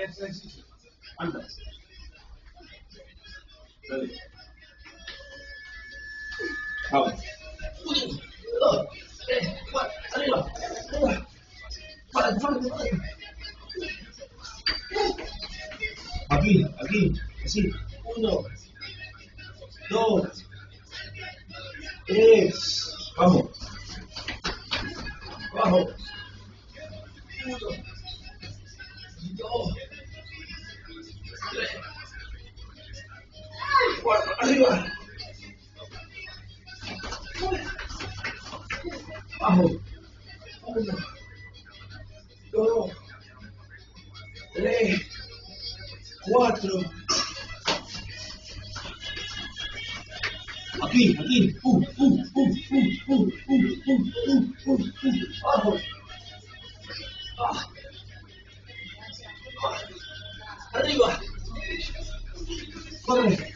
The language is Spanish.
ejercicio. Anda. Dale. Vamos. 1, 2, 3, 4. Arriba. Arriba. Para. Aquí, así. 1, 2, 3. Vamos. Abajo. 1, 2, 3, 4. Arriba. Abajo. 1, 2, 3, 4. Aquí. Abajo. Arriba. Corre.